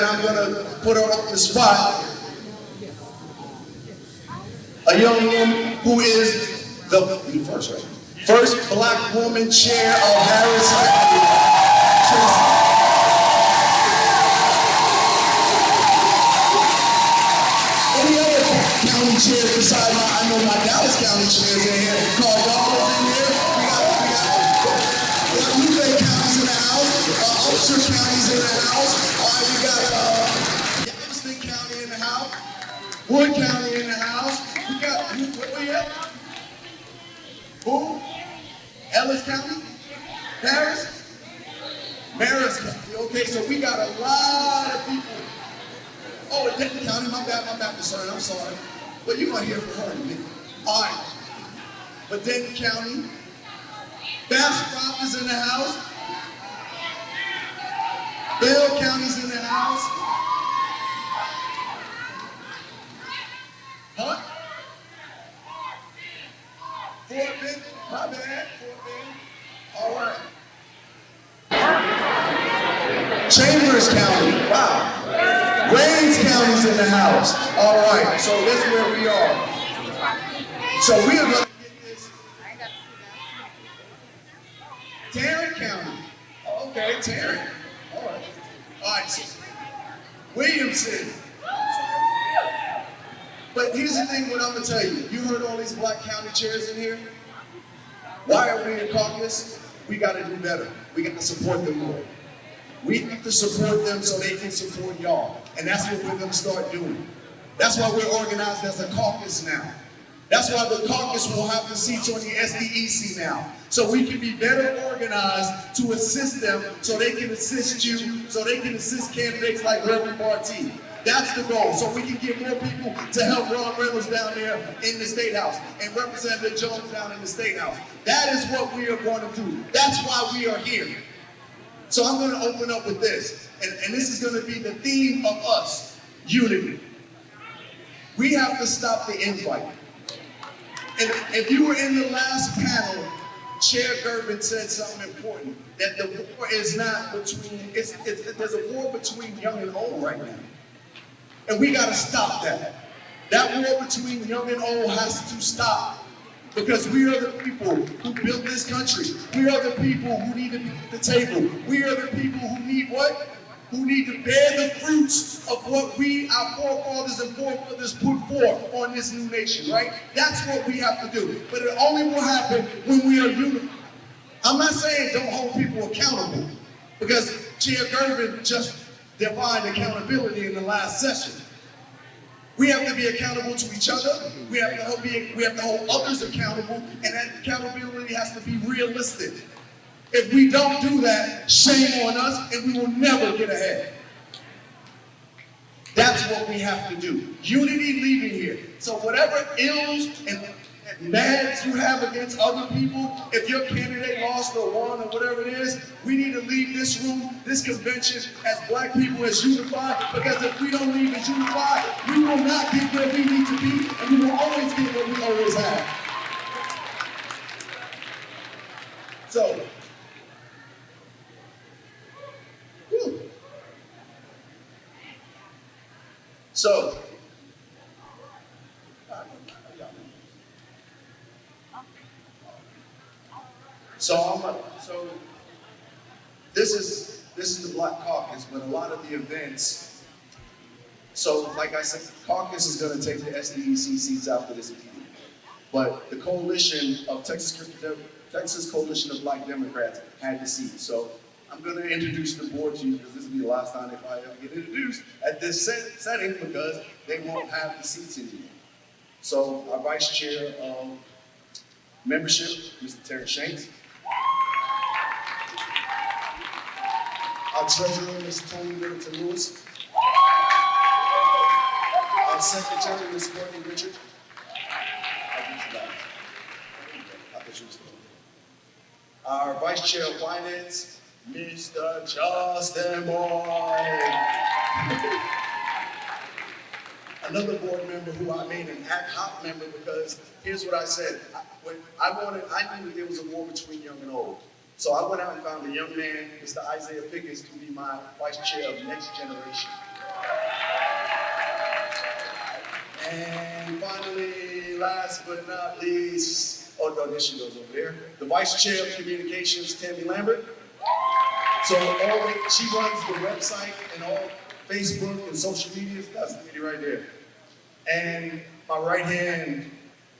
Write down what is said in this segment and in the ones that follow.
and I'm going to put her on the spot. A young woman who is the first black woman chair of Harris County. Any other county chairs besides I know my Dallas County chairs in here. Call y'all in here. We got New Bay counties in the house. Ulster counties in the house. All right, we got Galveston County in the house. Wood County in the house. We got, where we at? Who? Ellis County? Paris? Maris County. Okay, so we got a lot of people. Oh, Denton County, my bad, sir, I'm sorry. But you're going to hear from her in a minute. All right. But Denton County, Bastrop is in the house. Bell County's in the house. Huh? Fort Bend, my bad, Fort Bend. All right. Chambers County, wow. Waynes County's in the house. All right, so that's where we are. So we are going to get this. Tarrant County. Oh, okay, Tarrant. All right. All right, so Williamson. But here's the thing, what I'm going to tell you. You heard all these black county chairs in here? Why are we in caucus? We got to do better. We got to support them more. We have to support them so they can support y'all. And that's what we're going to start doing. That's why we're organized as a caucus now. That's why the caucus will have the seats on the SDEC now. So we can be better organized to assist them so they can assist you, so they can assist candidates like Reverend Bartee. That's the goal. So we can get more people to help Ron Reynolds down there in the State House and Representative Jones down in the State House. That is what we are going to do. That's why we are here. So I'm going to open up with this, and this is going to be the theme of us, unity. We have to stop the infighting. And if you were in the last panel, Chair Gervin said something important, that the war is not between, there's a war between young and old right now. And we got to stop that. That war between young and old has to stop. Because we are the people who built this country. We are the people who need to be at the table. We are the people who need what? Who need to bear the fruits of what we, our forefathers and foremothers, put forth on this new nation, right? That's what we have to do. But it only will happen when we are unified. I'm not saying don't hold people accountable, because Chair Gervin just defined accountability in the last session. We have to be accountable to each other. We have to hold others accountable, and that accountability has to be realistic. If we don't do that, shame on us, and we will never get ahead. That's what we have to do. Unity leaving here. So whatever ills and bads you have against other people, if your candidate lost or won or whatever it is, we need to leave this room, this convention, as black people, as unified, because if we don't leave as unified, we will not get where we need to be, and we will always get what we always have. So, So this is the Black Caucus, but a lot of the events. So like I said, Caucus is going to take the SDEC seats after this meeting, but the coalition of Texas Coalition of Black Democrats had the seat. So I'm going to introduce the board to you, because this will be the last time they probably ever get introduced at this setting, because they won't have the seats anymore. So our Vice Chair of Membership, Mr. Terry Shanks. Our Treasurer, Ms. Tony Middleton Lewis. Our Secretary, Ms. Courtney Richard. Our Vice Chair of Finance, Mr. Justin Boyd. Another board member who I made an ad hoc member, because here's what I said. I knew that there was a war between young and old. So I went out and found a young man, Mr. Isaiah Pickens, to be my vice chair of Next Generation. And finally, last but not least, oh no, there she goes over there, the Vice Chair of Communications, Tammy Lambert. So she runs the website and all Facebook and social media. That's the lady right there. And my right hand,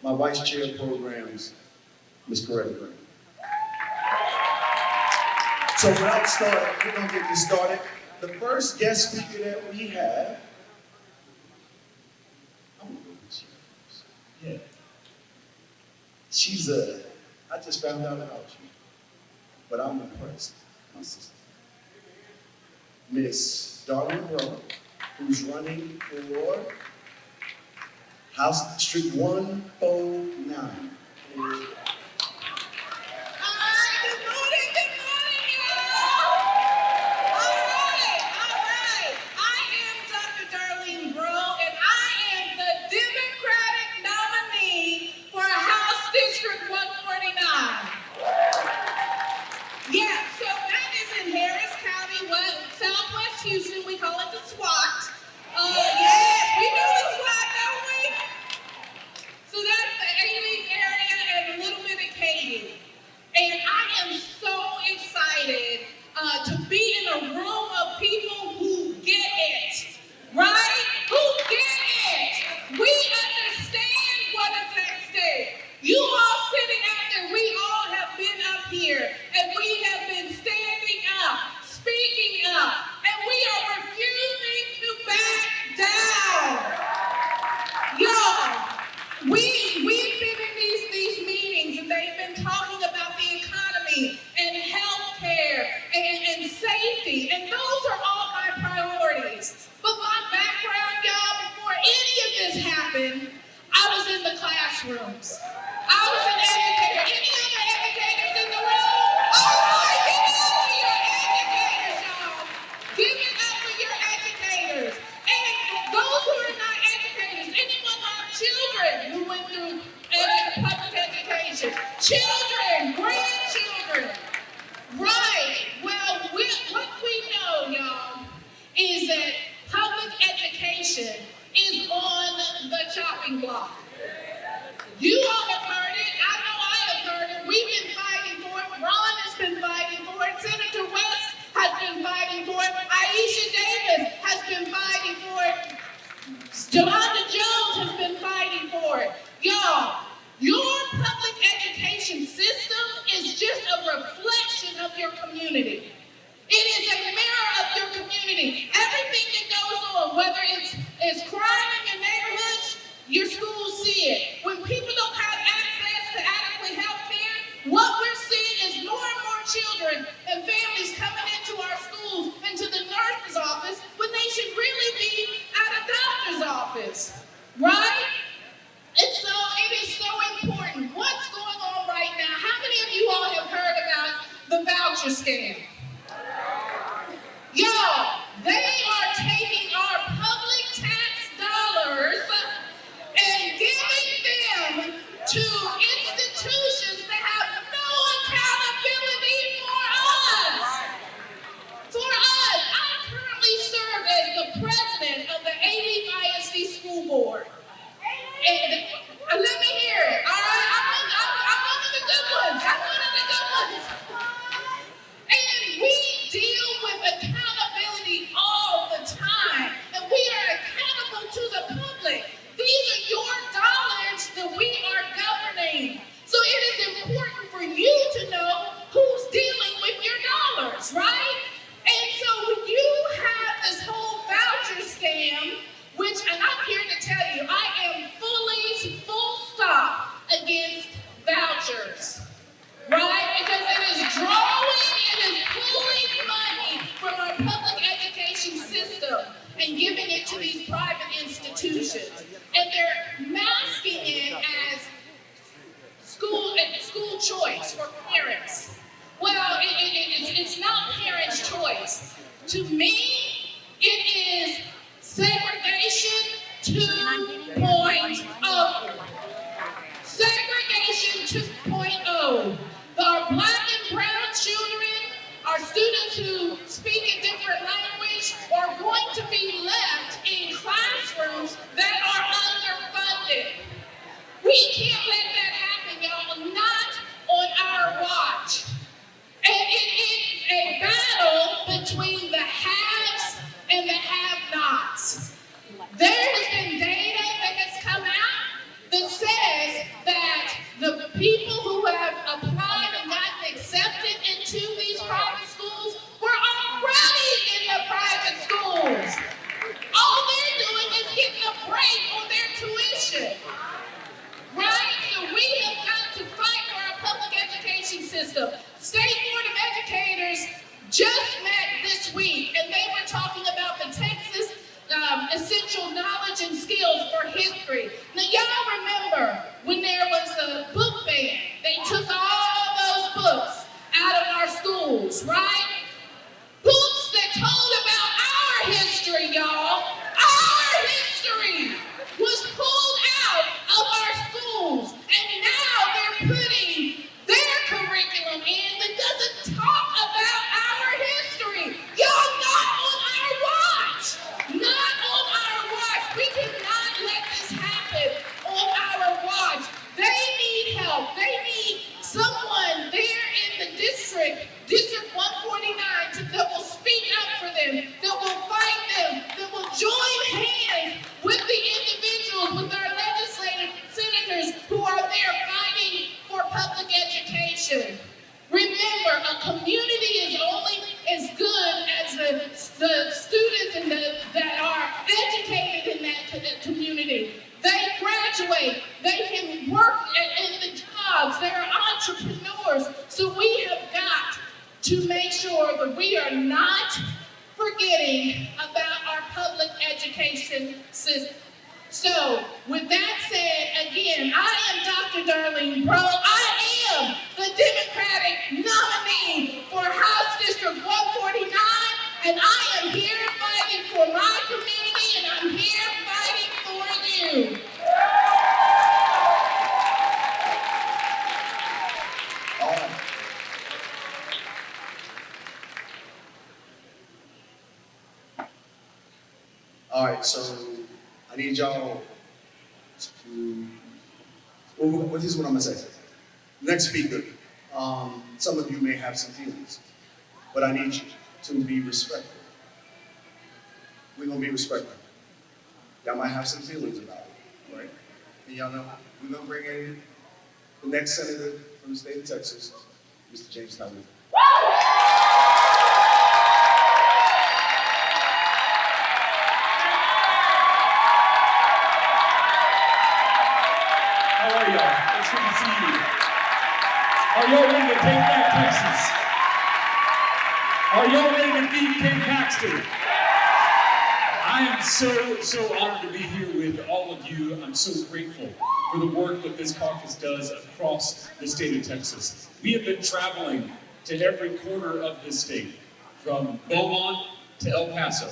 my Vice Chair of Programs, Ms. Frederick. So without starting, we're gonna get this started. The first guest speaker that we have, I'm gonna go with you. Yeah. She's I just found out about you, but I'm impressed, my sister. Miss Darlene Rowe, who's running for House District 149. Houston, we call it the SWAT. Yes, we know the SWAT, don't we? So that's the A-League area and a little bit of Katy. And I am so excited to be in a room of people who get it, right? Who get it. We understand what is at stake. You all sitting out there, we all have been up here, and we have been standing up, speaking up. And we are refusing to back down. Y'all, we've been in these meetings and they've been talking about the economy and health care and safety. And those are all my priorities. But my background, y'all, before any of this happened, I was in the classrooms. I was an educator. Any other educators in the room? All right, give it up for your educators, y'all. Give it up for your educators. And those who are not educators, anyone who have children who went through public education. Children, grandchildren. Right. Well, what we know, y'all, is that public education is on the chopping block. You all have heard it. I know I have heard it. We've been fighting for it. Ron has been fighting for it. Senator West has been fighting for it. Aisha Davis has been fighting for it. Jolanda Jones has been fighting for it. Y'all, your public education system is just a reflection of your community. It is a mirror of your community. Everything that goes on, whether it's crime in your neighborhoods, your schools see it. When people don't have access to adequate health care, what we're seeing is more and more children and families coming into our schools, into the nurse's office, when they should really be at a doctor's office, right? And so it is so important. What's going on right now? How many of you all have heard about the voucher scam? Y'all, they are taking our public tax dollars and giving them to institutions that have no accountability for us. For us, I currently serve as the president of the A-League ISD School Board. And let me hear it, all right? I'm one of the good ones. I'm one of the good ones. And we deal with accountability all the time. And we are accountable to the public. These are your dollars that we are governing. So it is important for you to know who's dealing with your dollars, right? And so when you have this whole voucher scam, which, and I'm here to tell you, I am full stop against vouchers, right? Because it is pulling money from our public education system and giving it to these private institutions. And they're masking it as school choice for parents. Well, it's not parents' choice. To me, it is segregation 2.0. Segregation 2.0. Our black and brown children, our students who speak a different language, are going to be left in classrooms that are under funded. We can't let that happen, y'all. Not on our watch. And it is a battle between the haves and the have-nots. There has been data that has come out that says that the people who have applied and gotten accepted into these private schools were already in the private schools. All they're doing is getting a break on their tuition. Right? So we have got to fight for our public education system. State Board of Educators just met this week, and they were talking about the Texas essential knowledge and skills for history. Now, y'all remember when there was a book ban, they took all those books out of our schools, right? Books that told about our history, y'all. Our history was pulled out of our schools, and now they're putting their curriculum in that doesn't talk about our history. Y'all, not on our watch. Not on our watch. We cannot let this happen on our watch. They need help. They need someone there in the District 149, that will speak up for them, that will fight them, that will join hands with the individuals, with our legislative senators who are there fighting for public education. Remember, a community is only as good as the students that are educated in that community. They graduate, they can work in the jobs, they're entrepreneurs. So we have got to make sure that we are not forgetting about our public education system. So, with that said, again, I am Dr. Darlene Bro. I am the Democratic nominee for House District 149, and I am here fighting for my community, and I'm here fighting for you. All right, so I need y'all to, well, this is what I'm gonna say. Next speaker, some of you may have some feelings, but I need you to be respectful. We're gonna be respectful. Y'all might have some feelings about it, right? And y'all know, we're gonna bring in the next senator from the state of Texas, Mr. James Caucus. How are y'all? It's good to see you. Are y'all ready to take back Texas? Are y'all ready to beat Ken Paxton? I am so honored to be here with all of you. I'm so grateful for the work that this caucus does across the state of Texas. We have been traveling to every corner of this state, from Beaumont to El Paso,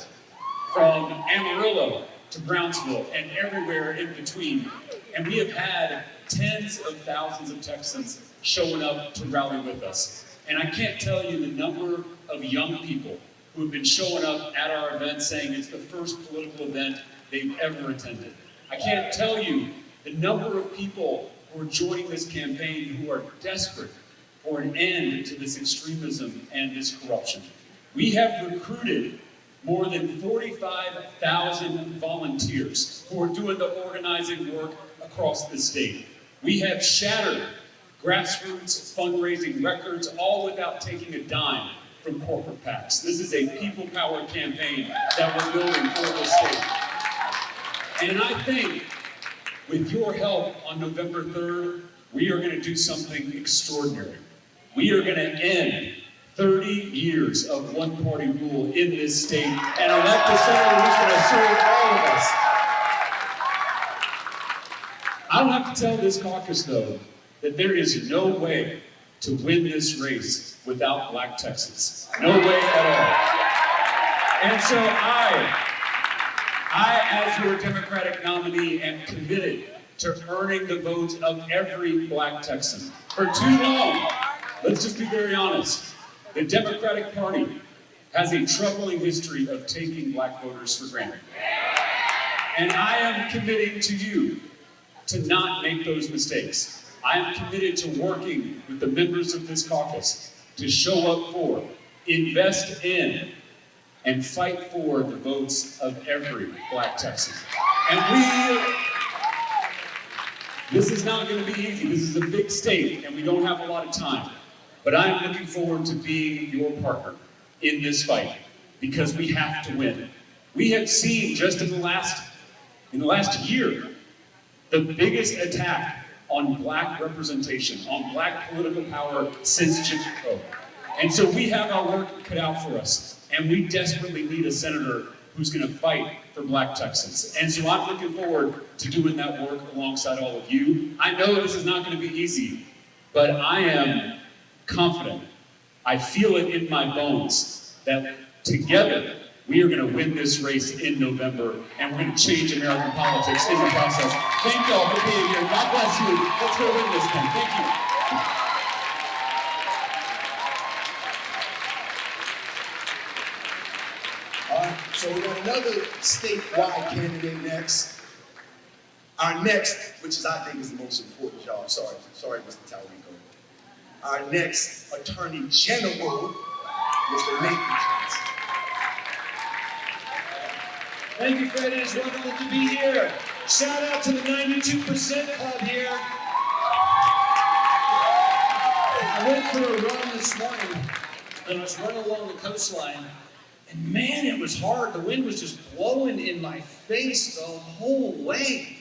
from Amarillo to Brownsville, and everywhere in between. And we have had tens of thousands of Texans showing up to rally with us. And I can't tell you the number of young people who have been showing up at our event saying it's the first political event they've ever attended. I can't tell you the number of people who are joining this campaign who are desperate for an end to this extremism and this corruption. We have recruited more than 45,000 volunteers who are doing the organizing work across the state. We have shattered grassroots fundraising records, all without taking a dime from corporate PACs. This is a people-powered campaign that we're building for the state. And I think with your help on November 3rd, we are going to do something extraordinary. We are going to end 30 years of one-party rule in this state and elect a senator who's going to serve all of us. I don't have to tell this caucus, though, that there is no way to win this race without Black Texans. No way at all. And so I, as your Democratic nominee, am committed to earning the votes of every Black Texan. For too long, let's just be very honest, the Democratic Party has a troubling history of taking Black voters for granted. And I am committing to you to not make those mistakes. I am committed to working with the members of this caucus to show up for, invest in, and fight for the votes of every Black Texan. And this is not going to be easy. This is a big state, and we don't have a lot of time. But I am looking forward to being your partner in this fight, because we have to win. We have seen just in the last year, the biggest attack on Black representation, on Black political power since Jim Crow. And so we have our work cut out for us, and we desperately need a senator who's going to fight for Black Texans. And so I'm looking forward to doing that work alongside all of you. I know this is not going to be easy, but I am confident, I feel it in my bones, that together we are going to win this race in November, and we're going to change American politics in the process. Thank y'all for being here. God bless you. Let's go win this thing. Thank you. All right, so we got another statewide candidate next. Our next, which is I think is the most important, y'all. Sorry, Mr. Talrico. Our next Attorney General, Mr. Nickens. Thank you, Fred. It's wonderful to be here. Shout out to the 92% Club here. I went for a run this morning, and I was running along the coastline, and man, it was hard. The wind was just blowing in my face the whole way.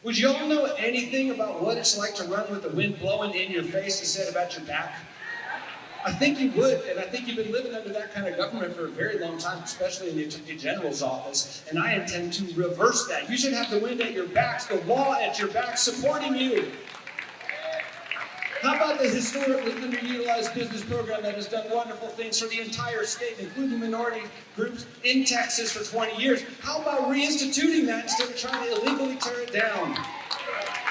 Would you all know anything about what it's like to run with the wind blowing in your face instead of at your back? I think you would, and I think you've been living under that kind of government for a very long time, especially in the Attorney General's office, and I intend to reverse that. You should have the wind at your backs, the law at your back, supporting you. How about the historically underutilized business program that has done wonderful things for the entire state, including minority groups in Texas for 20 years? How about reinstituting that instead of trying to illegally tear it down?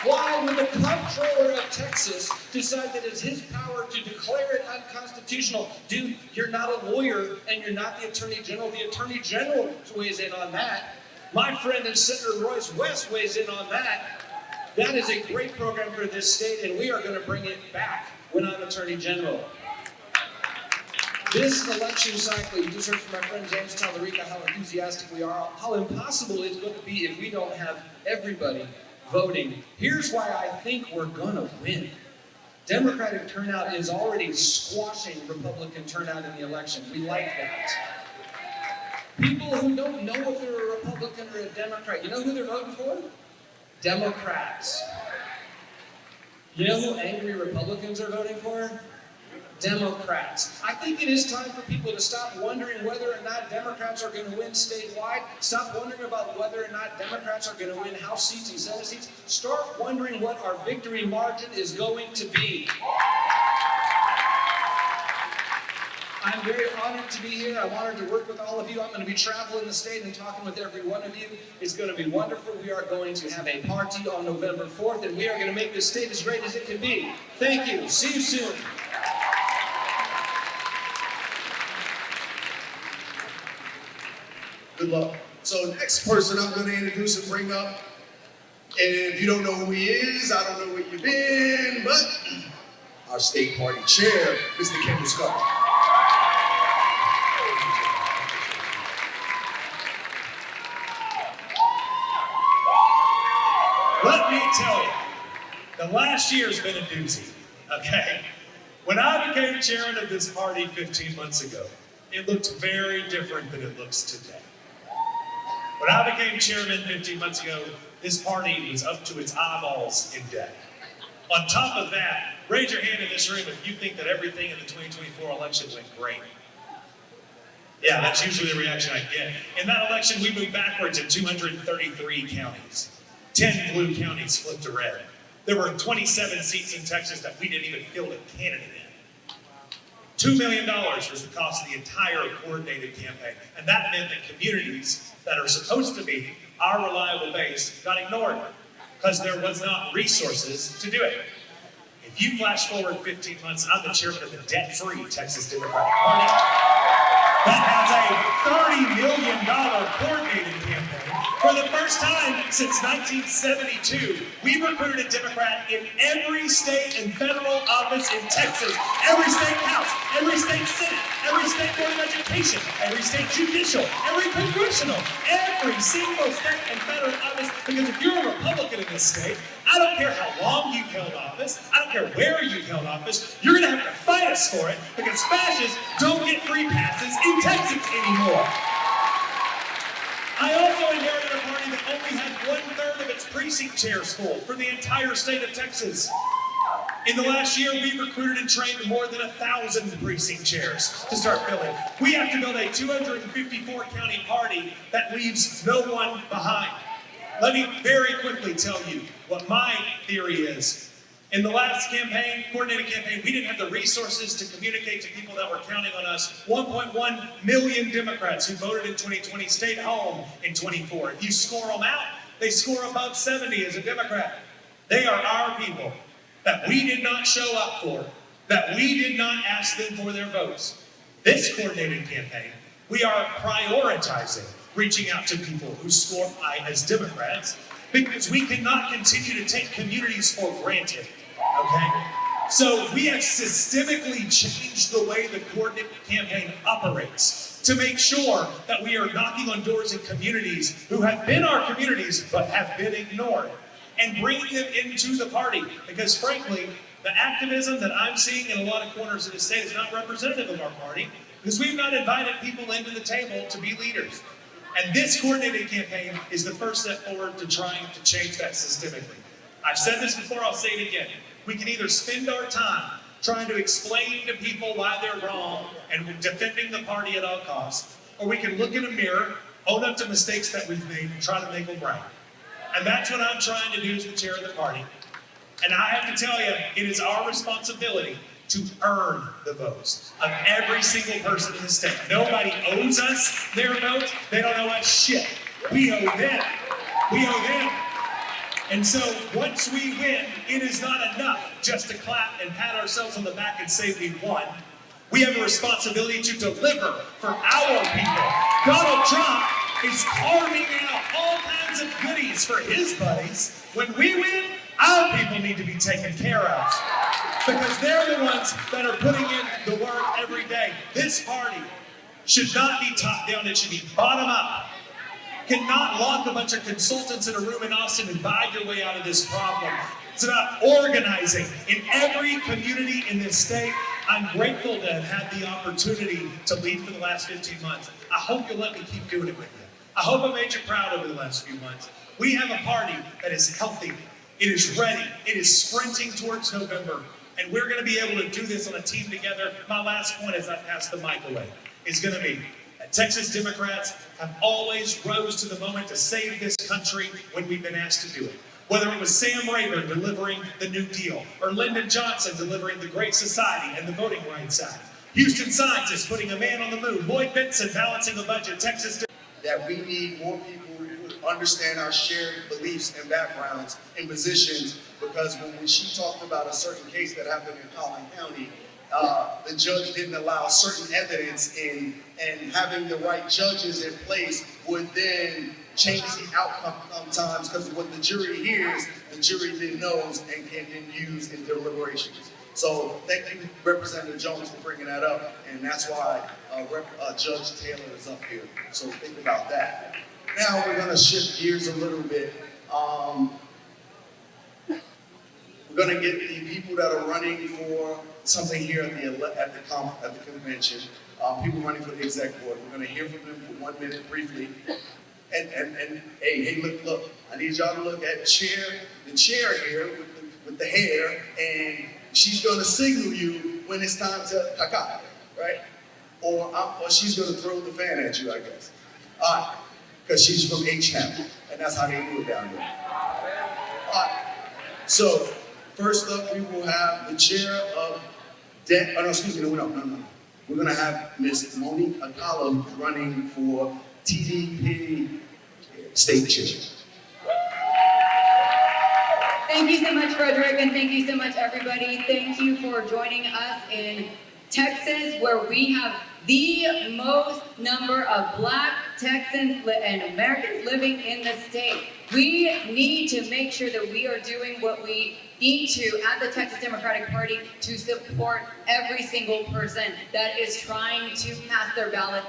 Why would the comptroller of Texas decide that it's his power to declare it unconstitutional? Dude, you're not a lawyer and you're not the Attorney General. The Attorney General weighs in on that. My friend and Senator Royce West weighs in on that. That is a great program for this state, and we are going to bring it back when I'm Attorney General. This election cycle, you just heard from my friend James Talarico how enthusiastic we are, how impossible it's going to be if we don't have everybody voting. Here's why I think we're going to win. Democratic turnout is already squashing Republican turnout in the election. We like that. People who don't know if they're a Republican or a Democrat, you know who they're voting for? Democrats. You know who angry Republicans are voting for? Democrats. I think it is time for people to stop wondering whether or not Democrats are going to win statewide. Stop wondering about whether or not Democrats are going to win House seats and Senate seats. Start wondering what our victory margin is going to be. I'm very honored to be here. I'm honored to work with all of you. I'm going to be traveling the state and talking with every one of you. It's going to be wonderful. We are going to have a party on November 4th, and we are going to make this state as great as it can be. Thank you. See you soon. Good luck. So the next person I'm going to introduce and bring up, and if you don't know who he is, I don't know where you've been, but our state party chair, Mr. Kendall Scott. Let me tell you, the last year's been a doozy, okay? When I became chairman of this party 15 months ago, it looked very different than it looks today. When I became chairman 15 months ago, this party was up to its eyeballs in debt. On top of that, raise your hand in this room if you think that everything in the 2024 election went great. Yeah, that's usually the reaction I get. In that election, we moved backwards in 233 counties. 10 blue counties flipped to red. There were 27 seats in Texas that we didn't even field a candidate in. $2 million was the cost of the entire coordinated campaign. And that meant that communities that are supposed to be our reliable base got ignored because there was not resources to do it. If you flash forward 15 months, I'm the chairman of the debt-free Texas Democratic Party. That has a $30 million coordinated campaign for For the first time since 1972, we've recruited a Democrat in every state and federal office in Texas, every state house, every state senate, every state board of education, every state judicial, every congressional, every single state and federal office. Because if you're a Republican in this state, I don't care how long you've held office, I don't care where you've held office, you're going to have to fight us for it, because fascists don't get free passes in Texas anymore. I also inherited a party that only had 1/3 of its precinct chairs full for the entire state of Texas. In the last year, we've recruited and trained more than 1,000 precinct chairs to start filling. We have to build a 254 county party that leaves no one behind. Let me very quickly tell you what my theory is. In the last campaign, coordinated campaign, we didn't have the resources to communicate to people that were counting on us. 1.1 million Democrats who voted in 2020 stayed home in 24. If you score them out, they score above 70 as a Democrat. They are our people that we did not show up for, that we did not ask them for their votes. This coordinated campaign, we are prioritizing reaching out to people who score high as Democrats, because we cannot continue to take communities for granted, okay? So we have systemically changed the way the coordinated campaign operates to make sure that we are knocking on doors in communities who have been our communities but have been ignored, and bringing them into the party. Because frankly, the activism that I'm seeing in a lot of corners of the state is not representative of our party, because we've not invited people into the table to be leaders. And this coordinated campaign is the first step forward to trying to change that systemically. I've said this before, I'll say it again. We can either spend our time trying to explain to people why they're wrong and defending the party at all costs, or we can look in a mirror, own up to mistakes that we've made, and try to make them right. And that's what I'm trying to do as the chair of the party. And I have to tell you, it is our responsibility to earn the votes of every single person in the state. Nobody owes us their vote. They don't owe us shit. We owe them. We owe them. And so once we win, it is not enough just to clap and pat ourselves on the back and say we won. We have a responsibility to deliver for our people. Donald Trump is carving out all kinds of goodies for his buddies. When we win, our people need to be taken care of, because they're the ones that are putting in the work every day. This party should not be top down, it should be bottom up. Cannot lock a bunch of consultants in a room in Austin and buy your way out of this problem. It's about organizing in every community in this state. I'm grateful to have had the opportunity to lead for the last 15 months. I hope you'll let me keep doing it with you. I hope I made you proud over the last few months. We have a party that is healthy. It is ready. It is sprinting towards November. And we're going to be able to do this on a team together. My last point as I pass the mic away is going to be that Texas Democrats have always rose to the moment to save this country when we've been asked to do it. Whether it was Sam Rayburn delivering the New Deal, or Lyndon Johnson delivering the Great Society and the Voting Rights Act, Houston scientists putting a man on the moon, Lloyd Benson balancing the budget, Texas. That we need more people who understand our shared beliefs and backgrounds and positions, because when she talked about a certain case that happened in Collin County, the judge didn't allow certain evidence in, and having the right judges in place would then change the outcome sometimes, because what the jury hears, the jury then knows and can then use in deliberations. So thank you, Representative Jones, for bringing that up, and that's why Judge Taylor is up here. So think about that. Now we're going to shift gears a little bit. We're going to get the people that are running for something here at the convention. People running for the exec board. We're going to hear from them for 1 minute briefly. And hey, look, I need y'all to look at the chair here with the hair, and she's going to signal you when it's time to caca, right? Or she's going to throw the fan at you, I guess. All right, because she's from H-Town, and that's how they do it down there. All right, so first up, we will have the chair of no. We're going to have Ms. Monique Akala, who's running for TDP state chair. Thank you so much, Frederick, and thank you so much, everybody. Thank you for joining us in Texas, where we have the most number of Black Texans and Americans living in the state. We need to make sure that we are doing what we need to at the Texas Democratic Party to support every single person that is trying to cast their ballot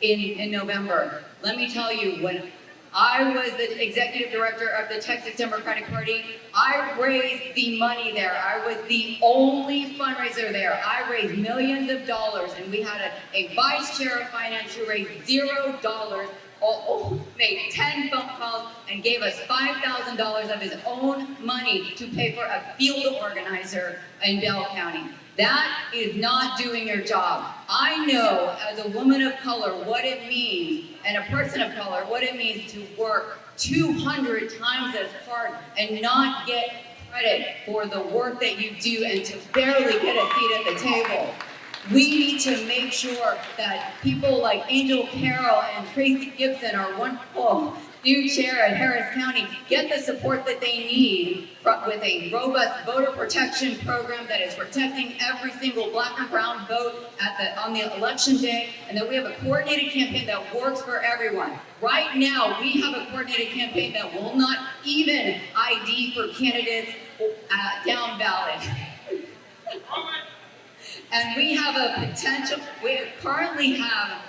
in November. Let me tell you, when I was the executive director of the Texas Democratic Party, I raised the money there. I was the only fundraiser there. I raised millions of dollars, and we had a vice chair of finance who raised $0, made 10 phone calls, and gave us $5,000 of his own money to pay for a field organizer in Bell County. That is not doing your job. I know as a woman of color what it means, and a person of color, what it means to work 200 times as hard and not get credit for the work that you do and to barely get a seat at the table. We need to make sure that people like Angel Carroll and Tracy Gibson, our wonderful new chair at Harris County, get the support that they need with a robust voter protection program that is protecting every single black and brown vote on the election day, and that we have a coordinated campaign that works for everyone. Right now, we have a coordinated campaign that will not even ID for candidates down ballot. And we have a potential, we currently have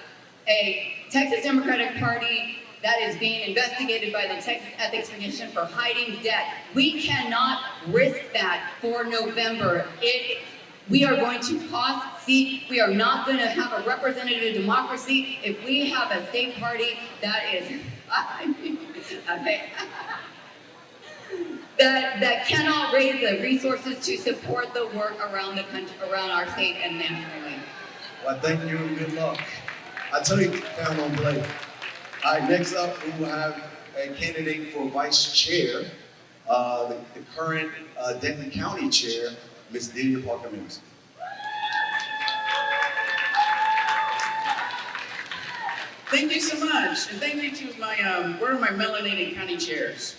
a Texas Democratic Party that is being investigated by the Texas Ethics Commission for hiding debt. We cannot risk that for November. We are going to cost seat. We are not going to have a representative democracy if we have a state party that is, okay, that cannot raise the resources to support the work around the country, around our state and nationally. Well, thank you and good luck. I tell you, down on Blake. All right, next up, we will have a candidate for vice chair, the current Denton County chair, Ms. Delia Parker-Mims. Thank you so much, and thank you to my, where are my melanated county chairs?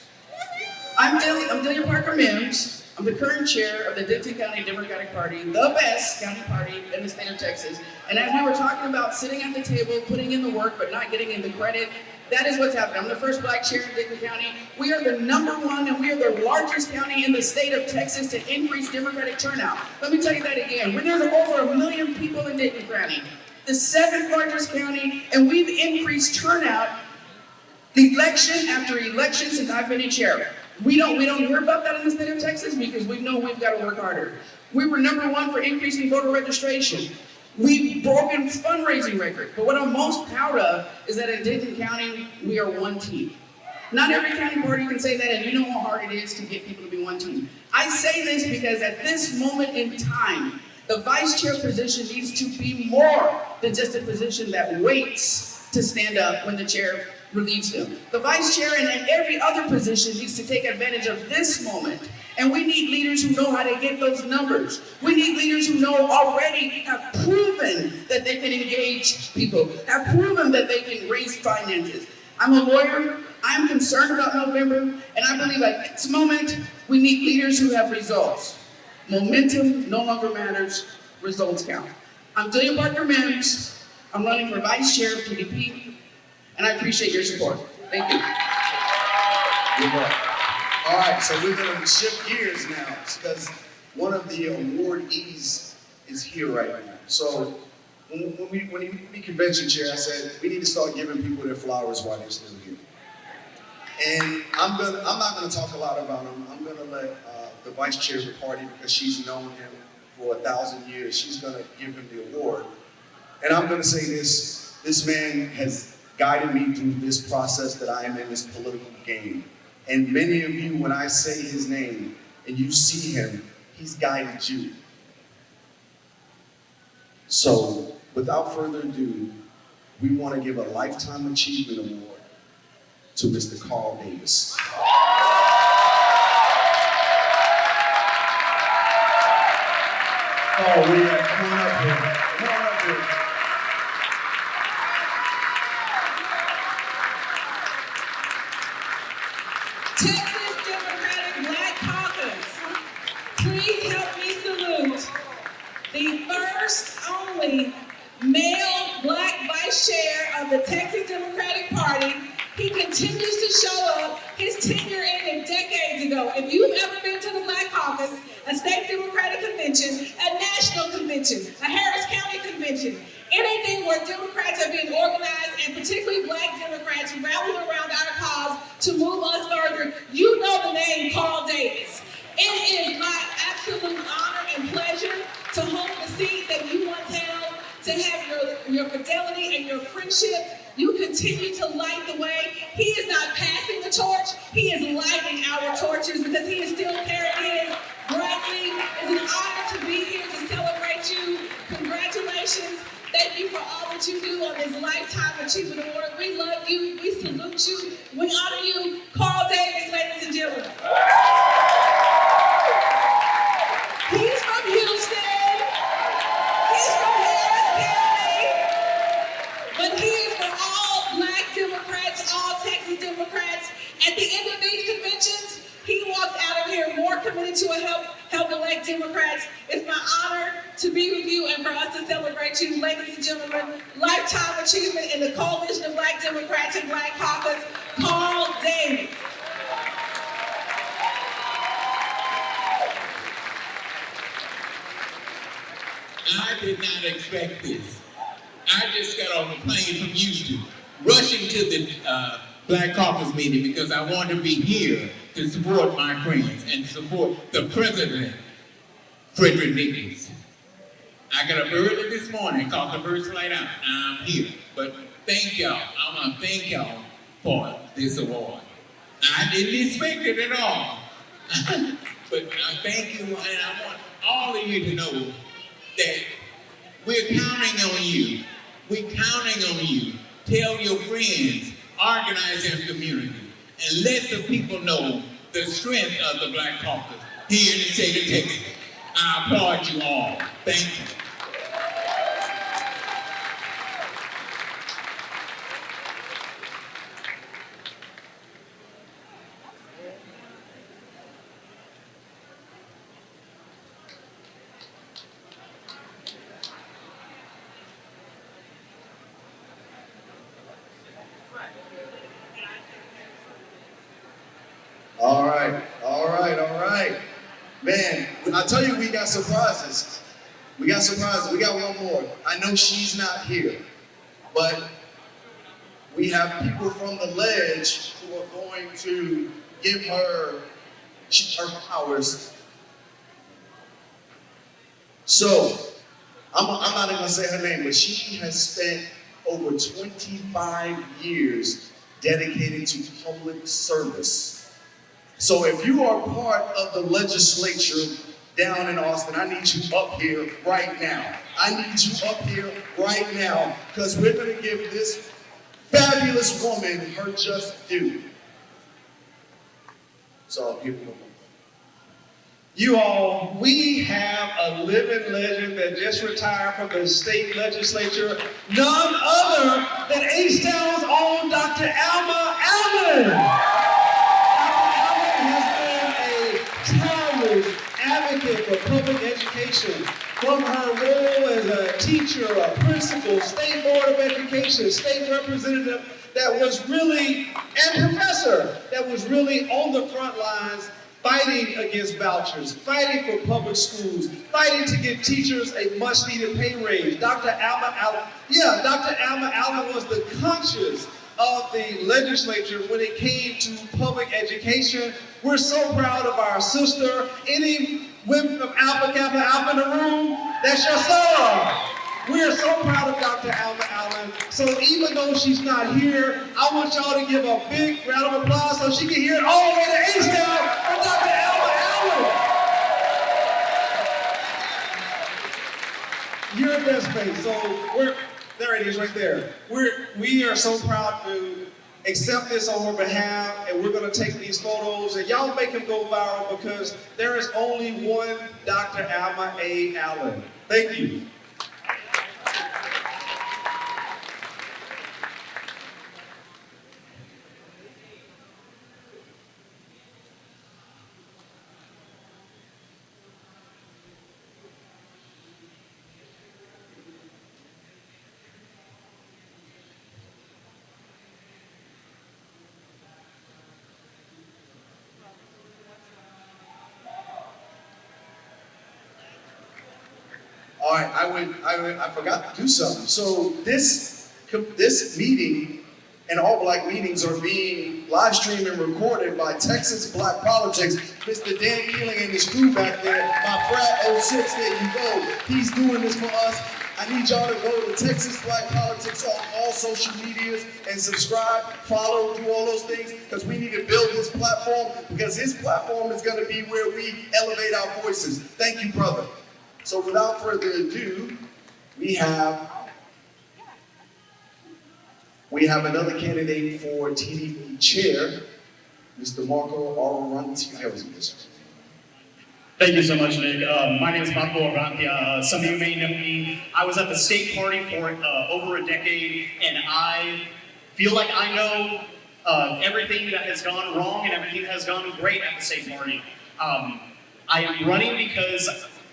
I'm Delia Parker-Mims. I'm the current chair of the Denton County Democratic Party, the best county party in the state of Texas. And as we were talking about sitting at the table, putting in the work, but not getting in the credit, that is what's happening. I'm the first black chair in Denton County. We are the #1 and we are the largest county in the state of Texas to increase Democratic turnout. Let me tell you that again. When there's over 1 million people in Denton County, the 7th largest county, and we've increased turnout election after election since I've been in chair. We don't hear about that in the state of Texas because we know we've got to work harder. We were #1 for increasing voter registration. We've broken fundraising records. But what I'm most proud of is that in Denton County, we are one team. Not every county party can say that, and you know how hard it is to get people to be one team. I say this because at this moment in time, the vice chair position needs to be more than just a position that waits to stand up when the chair relieves them. The vice chair and every other position needs to take advantage of this moment. And we need leaders who know how to get those numbers. We need leaders who already have proven that they can engage people, have proven that they can raise finances. I'm a lawyer. I'm concerned about November. And I believe at this moment, we need leaders who have results. Momentum no longer matters. Results count. I'm Delia Parker-Mims. I'm running for vice chair of PDP. And I appreciate your support. Thank you. Good luck. All right, so we're going to shift gears now because one of the awardees is here right now. So when you be convention chair, I said we need to start giving people their flowers while they're still here. And I'm not going to talk a lot about him. I'm going to let the vice chair of the party, because she's known him for 1,000 years, she's going to give him the award. And I'm going to say this man has guided me through this process that I am in, this political game. And many of you, when I say his name and you see him, he's guided you. So, without further ado, we want to give a Lifetime Achievement Award to Mr. Carl Davis. Oh, yeah, come on up here. Come on up here. Texas Democratic Black Caucus, please help me salute the first only male black vice chair of of the Texas Democratic Party. He continues to show up. His tenure ended decades ago. If you've ever been to the Black Caucus, a state Democratic convention, a national convention, a Harris County convention, anything where Democrats are being organized, and particularly Black Democrats rallying around our cause to move us further, you know the name Carl Davis. It is my absolute honor and pleasure to hold the seat that you once held, to have your fidelity and your friendship. You continue to light the way. He is not passing the torch. He is lighting our torches because he is still carrying his brightly. It's an honor to be here to celebrate you. Congratulations. Thank you for all that you do on this Lifetime Achievement Award. We love you. We salute you. We honor you. Carl Davis, ladies and gentlemen. He's from Houston. He's from Harris County. But he is for all Black Democrats, all Texas Democrats. At the end of these conventions, he walks out of here more committed to help elect Democrats. It's my honor to be with you and for us to celebrate you, ladies and gentlemen. Lifetime Achievement in the Coalition of Black Democrats and Black Caucus, Carl Davis. I did not expect this. I just got on a plane from Houston, rushing to the Black Caucus meeting because I wanted to be here to support my friends and support the president, Frederick Nickens. I got up early this morning, caught the first flight out. Now I'm here. But thank y'all. I want to thank y'all for this award. I didn't expect it at all. But I thank you, and I want all of you to know that we're counting on you. We're counting on you. Tell your friends, organize your community, and let the people know the strength of the Black Caucus here in the state of Texas. I applaud you all. Thank you. All right. Man, I tell you, we got surprises. We got one more. I know she's not here, but we have people from the ledge who are going to give her flowers. So, I'm not even gonna say her name, but she has spent over 25 years dedicated to public service. So if you are part of the legislature down in Austin, I need you up here right now. I need you up here right now, because we're gonna give this fabulous woman her just due. So I'll give her a moment. You all, we have a living legend that just retired from the state legislature, none other than H-Town's own Dr. Alma Allen. Advocate for public education, from her role as a teacher, a principal, state board of education, state representative that was really, and professor that was really on the front lines fighting against vouchers, fighting for public schools, fighting to give teachers a much needed pay raise. Dr. Alma Allen was the conscience of the legislature when it came to public education. We're so proud of our sister. Any women from Alpha Kappa Alpha in the room? That's your son. We are so proud of Dr. Alma Allen. So even though she's not here, I want y'all to give a big round of applause so she can hear it all the way to H-Town for Dr. Alma Allen. You're in best space. So there it is right there. We are so proud to accept this on her behalf, and we're going to take these photos, and y'all make them go viral because there is only one Dr. Alma A. Allen. Thank you. All right, I forgot to do something. So this meeting and all black meetings are being live streamed and recorded by Texas Black Politics. Mr. Dan Keeling and his crew back there, my frat 06, there you go. He's doing this for us. I need y'all to go to Texas Black Politics on all social medias and subscribe, follow, do all those things, because we need to build his platform, because his platform is going to be where we elevate our voices. Thank you, brother. So without further ado, we have another candidate for TDP chair, Mr. Marco Arantia. Thank you so much, Nick. My name is Marco Arantia. Some of you may know me. I was at the state party for over a decade, and I feel like I know everything that has gone wrong and everything that has gone great at the state party. I am running because,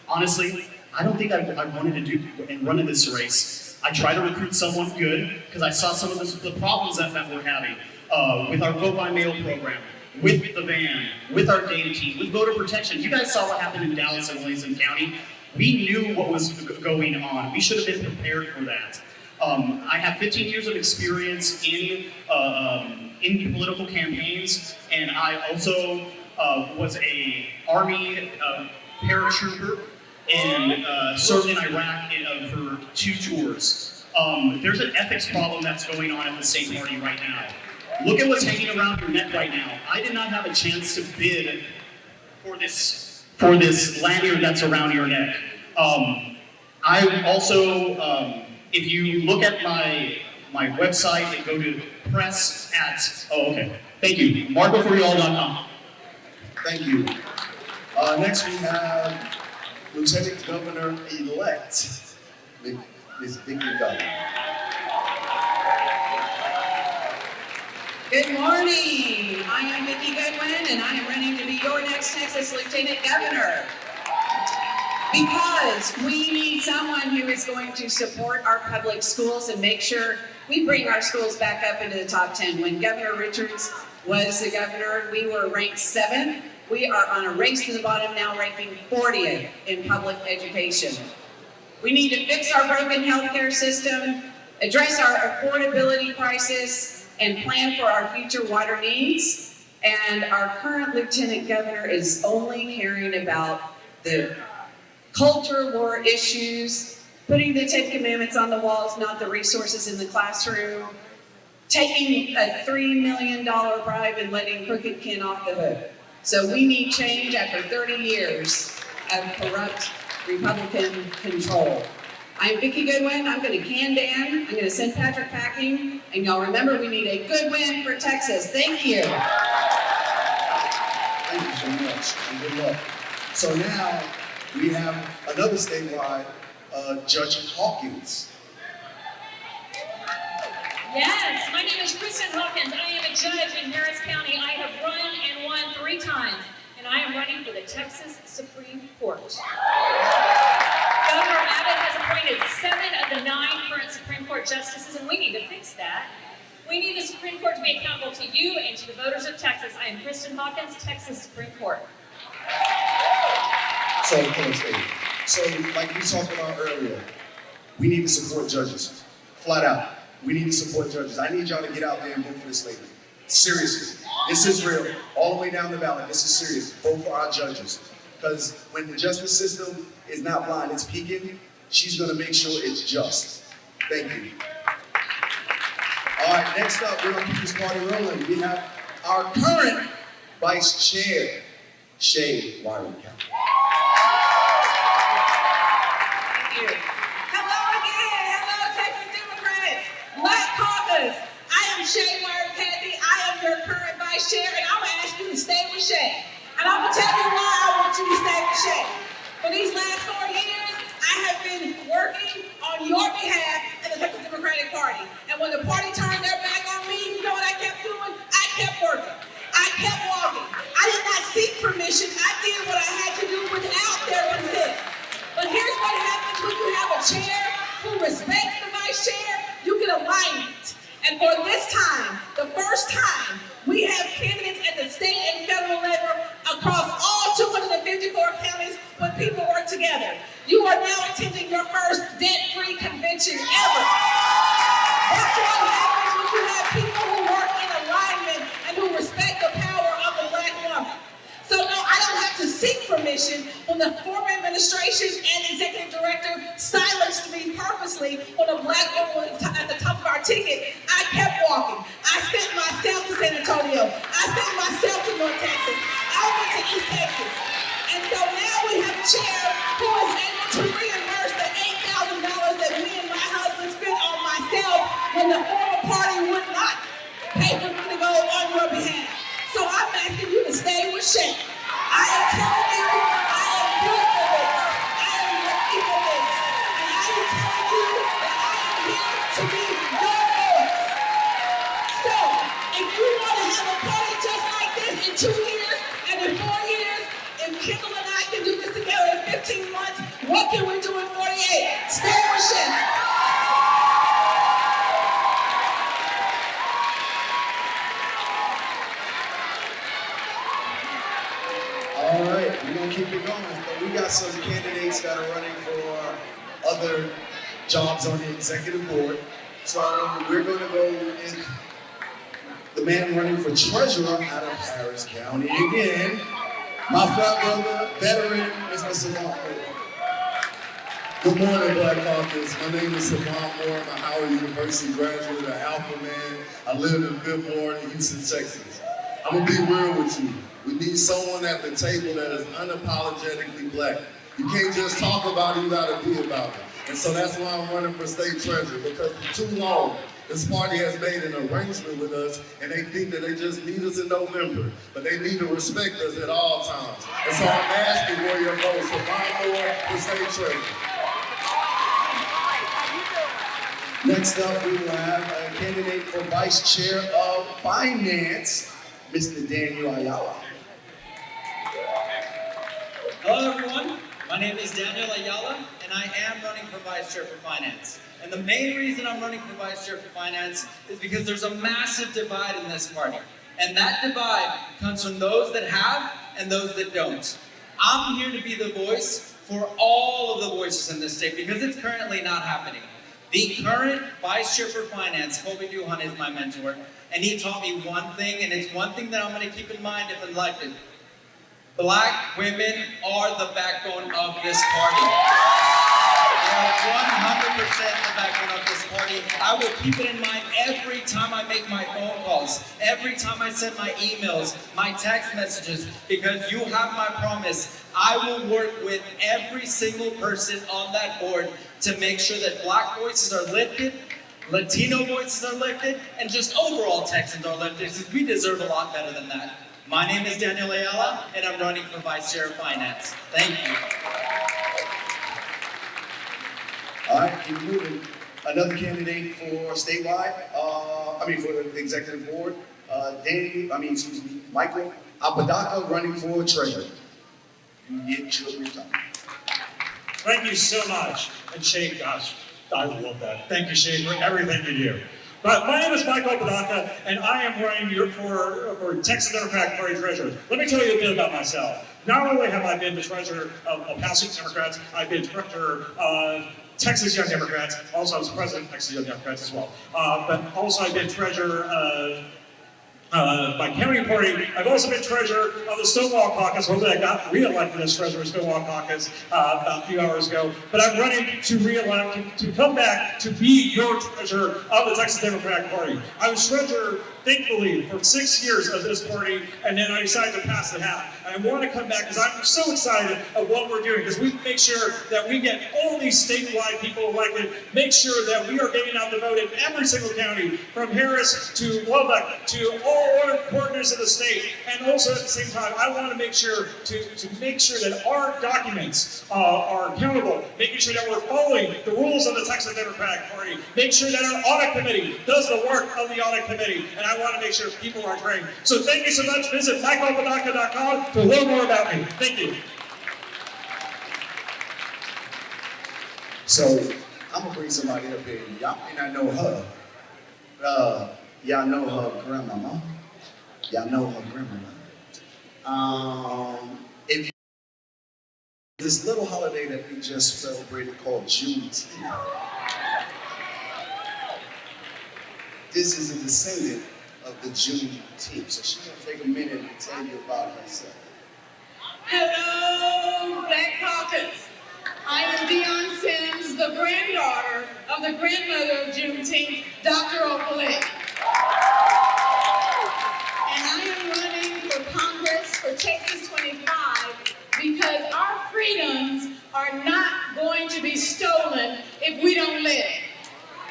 honestly, I don't think I wanted to do and run in this race. I tried to recruit someone good because I saw some of the problems that we're having with our vote by mail program, with the van, with our data team, with voter protection. You guys saw what happened in Dallas and Williamson County. We knew what was going on. We should have been prepared for that. I have 15 years of experience in political campaigns, and I also was an Army paratrooper and served in Iraq for 2 tours. There's an ethics problem that's going on at the state party right now. Look at what's hanging around your neck right now. I did not have a chance to bid for this lanyard that's around your neck. I also, if you look at my website and go to press at, thank you, marcoforreall.com. Thank you. Next we have Lieutenant Governor-elect, Ms. Vicki Gunn. Good morning. I am Vicki Goodwin, and I am running to be your next Texas Lieutenant Governor. Because we need someone who is going to support our public schools and make sure we bring our schools back up into the top 10. When Governor Richards was the governor, we were ranked 7th. We are on a race to the bottom now, ranking 40th in public education. We need to fix our broken healthcare system, address our affordability crisis, and plan for our future water needs. And our current Lieutenant Governor is only caring about the culture war issues, putting the 10 Commandments on the walls, not the resources in the classroom, taking a $3 million bribe and letting Crooked Ken off the hook. So we need change after 30 years of corrupt Republican control. I'm Vicki Goodwin. I'm going to can Dan. I'm going to send Patrick packing. And y'all remember, we need a good win for Texas. Thank you. Thank you so much, and good luck. So now we have another statewide, Judge Hawkins. Yes, my name is Kristen Hawkins. I am a judge in Harris County. I have run and won 3 times, and I am running for the Texas Supreme Court. Governor Abbott has appointed 7 of the 9 current Supreme Court justices, and we need to fix that. We need the Supreme Court to be accountable to you and to the voters of Texas. I am Kristen Hawkins, Texas Supreme Court. So like we talked about earlier, we need to support judges, flat out. We need to support judges. I need y'all to get out there and vote for this lady. Seriously, this is real. All the way down the ballot, this is serious. Vote for our judges. Because when the justice system is not blind, it's peaking, she's gonna make sure it's just. Thank you. All right, next up, we're gonna keep this party rolling. We have our current Vice Chair, Shay Wyron County. Thank you. Hello again. Hello, Texas Democrats. Black Caucus. I am Shay Wyron Cathy. I am your current Vice Chair, and I'm gonna ask you to stay with Shay. And I'm gonna tell you why I want you to stay with Shay. For these last 4 years, I have been working on your behalf at the Texas Democratic Party. And when the party turned their back on me, you know what I kept doing? I kept working. I kept walking. I did not seek permission. I did what I had to do without their consent. But here's what happens when you have a chair who respects the vice chair, you get alignment. And for this time, the first time, we have candidates at the state and federal level across all 254 counties when people work together. You are now attending your first debt-free convention ever. That's what happens when you have people who work in alignment and who respect the power of the Black woman. So no, I don't have to seek permission. When the former administration and executive director silenced me purposely when a Black woman was at the top of our ticket, I kept walking. I sent myself to San Antonio. I sent myself to North Texas. I went to East Texas. And so now we have a chair who is able to reimburse the $8,000 that me and my husband spent on myself when the former party would not pay for me to go on your behalf. So I'm asking you to stay with Shay. I am telling you, I am built for this. I am ready for this. And I am telling you that I am here to be your voice. So, if you want to have a party just like this in 2 years and in 4 years, if Kendall and I can do this together in 15 months, what can we do in 48? Stay with Shay. All right, we're gonna keep it going. But we got some candidates that are running for other jobs on the executive board. So we're gonna go in the man running for treasurer out of Harris County again. My frat brother, veteran, Mr. Savant Moore. Good morning, Black Caucus. My name is Savant Moore. I'm a Howard University graduate, an Alpha man. I live in Fillmore in Houston, Texas. I'm gonna be real with you. We need someone at the table that is unapologetically Black. You can't just talk about it, you gotta be about it. And so that's why I'm running for state treasurer, because for too long, this party has made an arrangement with us, and they think that they just need us in November, but they need to respect us at all times. And so I'm asking for your votes for my Moore for state treasurer. Next up, we will have a candidate for vice chair of finance, Mr. Daniel Ayala. Hello everyone, my name is Daniel Ayala and I am running for Vice Chair for Finance. And the main reason I'm running for Vice Chair for Finance is because there's a massive divide in this party. And that divide comes from those that have and those that don't. I'm here to be the voice for all of the voices in this state because it's currently not happening. The current Vice Chair for Finance, Colby Duhan, is my mentor, and he taught me one thing, and it's one thing that I'm going to keep in mind if elected. Black women are the backbone of this party. They are 100% the backbone of this party. I will keep it in mind every time I make my phone calls, every time I send my emails, my text messages, because you have my promise. I will work with every single person on that board to make sure that Black voices are lifted, Latino voices are lifted, and just overall Texans are lifted, because we deserve a lot better than that. My name is Daniel Ayala, and I'm running for Vice Chair of Finance. Thank you. All right, keep moving. Another candidate for statewide, for the executive board, Michael Apodaca running for treasurer. You get your time. Thank you so much. And Shay, gosh, I love that. Thank you, Shay, for everything you do. But my name is Michael Apodaca, and I am running for Texas Democratic Party treasurer. Let me tell you a bit about myself. Not only have I been the treasurer of House Democrats, I've been treasurer of Texas Young Democrats. Also, I was president of Texas Young Democrats as well. But also, I've been treasurer of my county party. I've also been treasurer of the Stonewall Caucus. Hopefully I got re-elected as treasurer of Stonewall Caucus about a few hours ago. But I'm running to re-elect, to come back to be your treasurer of the Texas Democratic Party. I was treasurer, thankfully, for 6 years of this party, and then I decided to pass the hat. And I want to come back because I'm so excited of what we're doing, because we make sure that we get all these statewide people elected, make sure that we are getting out the vote in every single county, from Harris to Lubbock to all other corners of the state. And also at the same time, I want to make sure that our documents are accountable, making sure that we're following the rules of the Texas Democratic Party, make sure that our audit committee does the work of the audit committee, and I want to make sure people are trained. So thank you so much. Visit michaelapodaca.com to learn more about me. Thank you. So I'm gonna bring somebody up here. Y'all may not know her. Y'all know her grandmama. Y'all know her grandmama. If This little holiday that we just celebrated called Juneteenth. This is a descendant of the Juneteenth. So she's going to take a minute and tell you about herself. Hello, Black Caucus. I am Deion Sims, the granddaughter of the grandmother of Juneteenth, Dr. Oakley. And I am running for Congress for Texas 25 because our freedoms are not going to be stolen if we don't let it.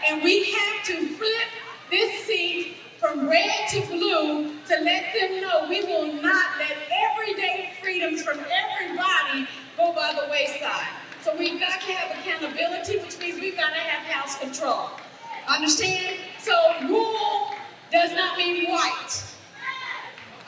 And we have to flip this seat from red to blue to let them know we will not let everyday freedoms from everybody go by the wayside. So we've got to have accountability, which means we've got to have house control. Understand? So rule does not mean white.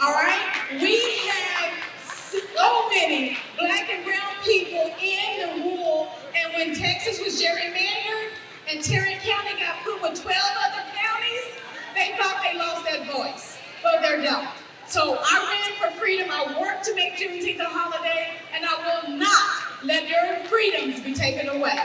All right? We have so many black and brown people in the rule, and when Texas was gerrymandered and Tarrant County got put with 12 other counties, they thought they lost that voice, but they don't. So I ran for freedom. I worked to make Juneteenth a holiday, and I will not let your freedoms be taken away.